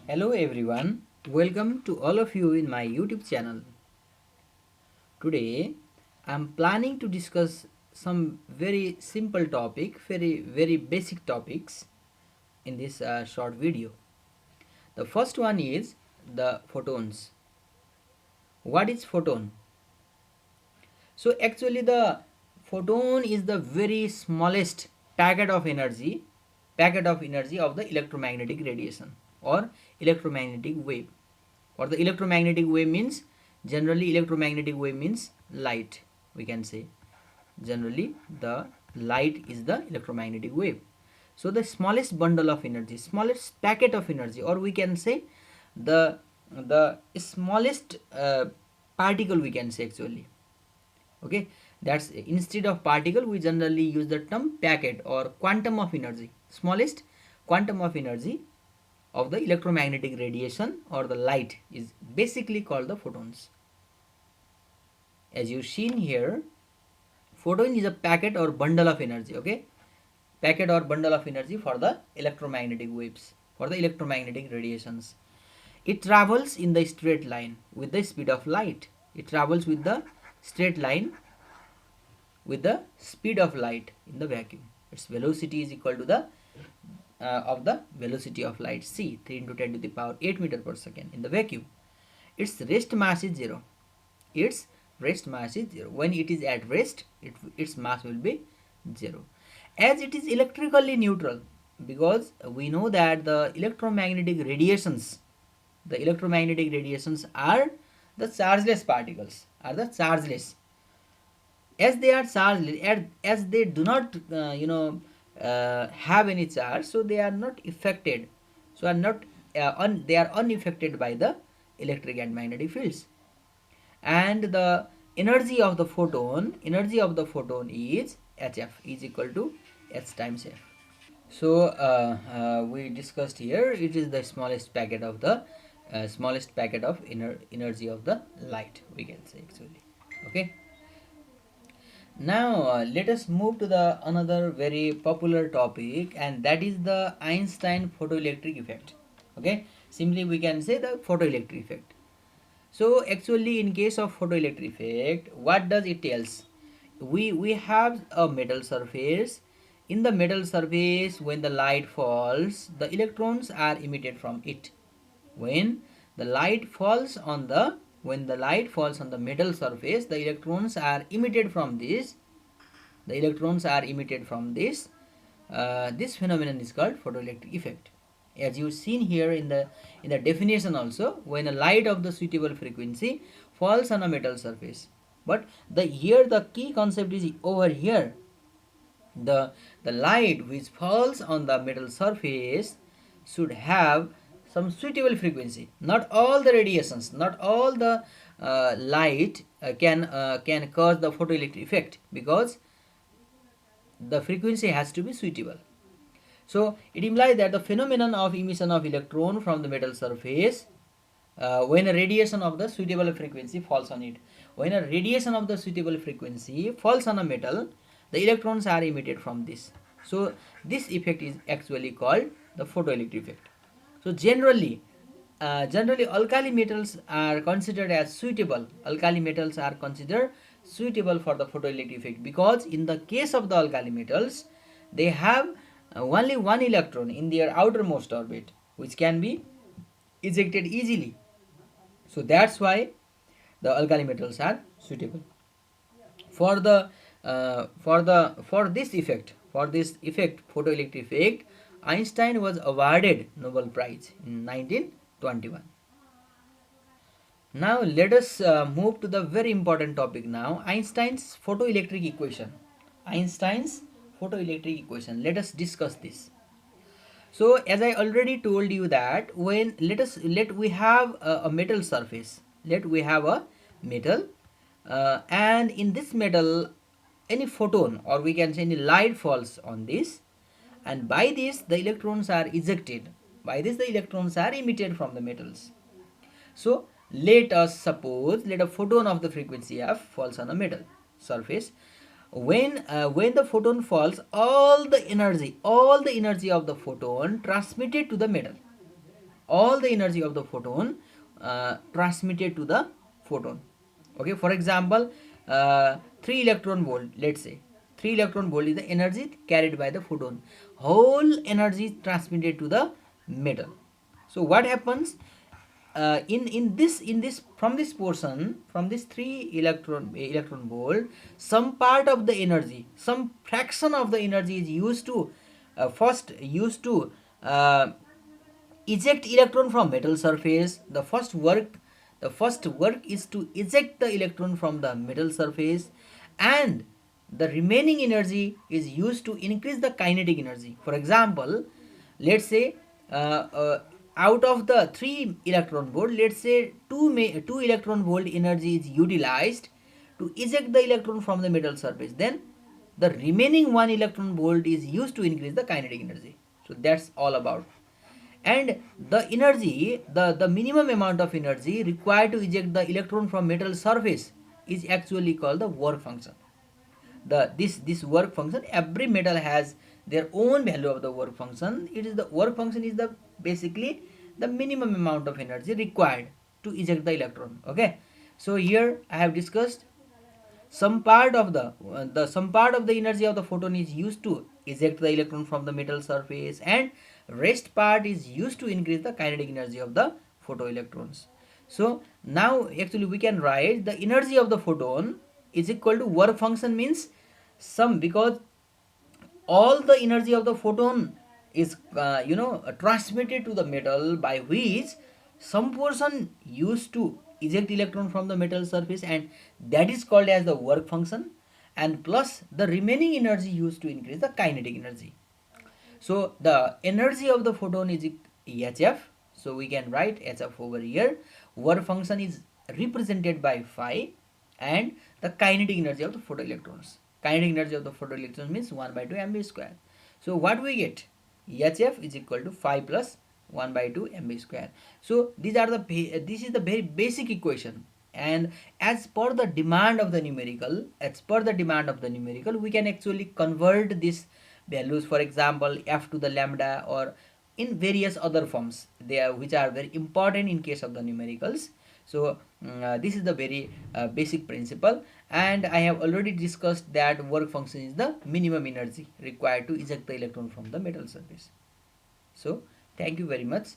Hello everyone, welcome to all of you in my YouTube channel. Today I am planning to discuss some very simple topic, very basic topics in this short video. The first one is the photons. What is photon? So actually the photon is the very smallest packet of energy of the electromagnetic radiation or electromagnetic wave. Or the electromagnetic wave means, generally electromagnetic wave means light, we can say. Generally the light is the electromagnetic wave. So the smallest bundle of energy, smallest packet of energy, or we can say the smallest particle, we can say actually. Okay, that's instead of particle we generally use the term packet or quantum of energy, smallest quantum of energy of the electromagnetic radiation or the light is basically called the photons. As you seen here, photon is a packet or bundle of energy. Okay, packet or bundle of energy for the electromagnetic waves, for the electromagnetic radiations. It travels in the straight line with the speed of light. It travels with the straight line with the speed of light in the vacuum. Its velocity is equal to the of the velocity of light, c, 3 into 10 to the power 8 meter per second in the vacuum. Its rest mass is 0. Its rest mass is 0. When it is at rest, its mass will be 0. As it is electrically neutral, because we know that the electromagnetic radiations are the chargeless particles, are the chargeless. As they are chargeless, as they do not have any charge, so they are not affected, so are not they are unaffected by the electric and magnetic fields. And the energy of the photon is hf, is equal to h times f. So we discussed here, it is the smallest packet of the energy of the light, we can say actually. Okay, now let us move to the another very popular topic, and that is the Einstein photoelectric effect. Okay, simply we can say the photoelectric effect. So actually in case of photoelectric effect, what does it tells? We have a metal surface. In the metal surface, when the light falls, the electrons are emitted from it. When the light falls on the metal surface, the electrons are emitted from this. This phenomenon is called photoelectric effect. As you seen here in the definition also, when a light of the suitable frequency falls on a metal surface. But here the key concept is over here. The light which falls on the metal surface should have some suitable frequency. Not all the radiations, not all the light can cause the photoelectric effect, because the frequency has to be suitable. So it implies that the phenomenon of emission of electron from the metal surface, when a radiation of the suitable frequency falls on it, when a radiation of the suitable frequency falls on a metal, the electrons are emitted from this. So this effect is actually called the photoelectric effect. So generally alkali metals are considered as suitable. Alkali metals are considered suitable for the photoelectric effect, because in the case of the alkali metals, they have only one electron in their outermost orbit, which can be ejected easily. So that's why the alkali metals are suitable for this effect. For this effect, photoelectric effect, Einstein was awarded Nobel Prize in 1921. Now let us move to the very important topic now, Einstein's photoelectric equation. Einstein's photoelectric equation. Let us discuss this. So as I already told you that when let we have a metal surface. Let we have a metal, and in this metal any photon, or we can say any light, falls on this, and by this the electrons are ejected. By this the electrons are emitted from the metals. So let us suppose, let a photon of the frequency f falls on a metal surface. When the photon falls, all the energy of the photon transmitted to the metal. all the energy of the photon transmitted to the photon. Okay, for example, 3 electron volt, let's say 3 electron volt is the energy carried by the photon. Whole energy transmitted to the metal. So what happens, in this from this portion, from this 3 electron volt, some part of the energy, some fraction of the energy is used to first used to eject electron from metal surface. The first work is to eject the electron from the metal surface, and the remaining energy is used to increase the kinetic energy. For example, let's say out of the 3 electron volt, let's say 2 electron volt energy is utilized to eject the electron from the metal surface. Then the remaining 1 electron volt is used to increase the kinetic energy. So that's all about. And the energy, the minimum amount of energy required to eject the electron from metal surface is actually called the work function. This work function, every metal has their own value of the work function. It is the work function is the basically the minimum amount of energy required to eject the electron. Okay, so here I have discussed some part of the energy of the photon is used to eject the electron from the metal surface, and rest part is used to increase the kinetic energy of the photoelectrons. So now actually we can write the energy of the photon is equal to work function, means some, because all the energy of the photon is transmitted to the metal, by which some portion used to eject electron from the metal surface, and that is called as the work function, and plus the remaining energy used to increase the kinetic energy. So the energy of the photon is hf, so we can write hf over here. Work function is represented by phi, and the kinetic energy of the photoelectrons. Kinetic energy of the photoelectrons means 1 by 2 mv square. So what we get? hf is equal to phi plus 1 by 2 mv square. So this is the very basic equation, and as per the demand of the numerical, we can actually convert these values, for example f to the lambda, or in various other forms which are very important in case of the numericals. So this is the very basic principle, and I have already discussed that work function is the minimum energy required to eject the electron from the metal surface. So thank you very much.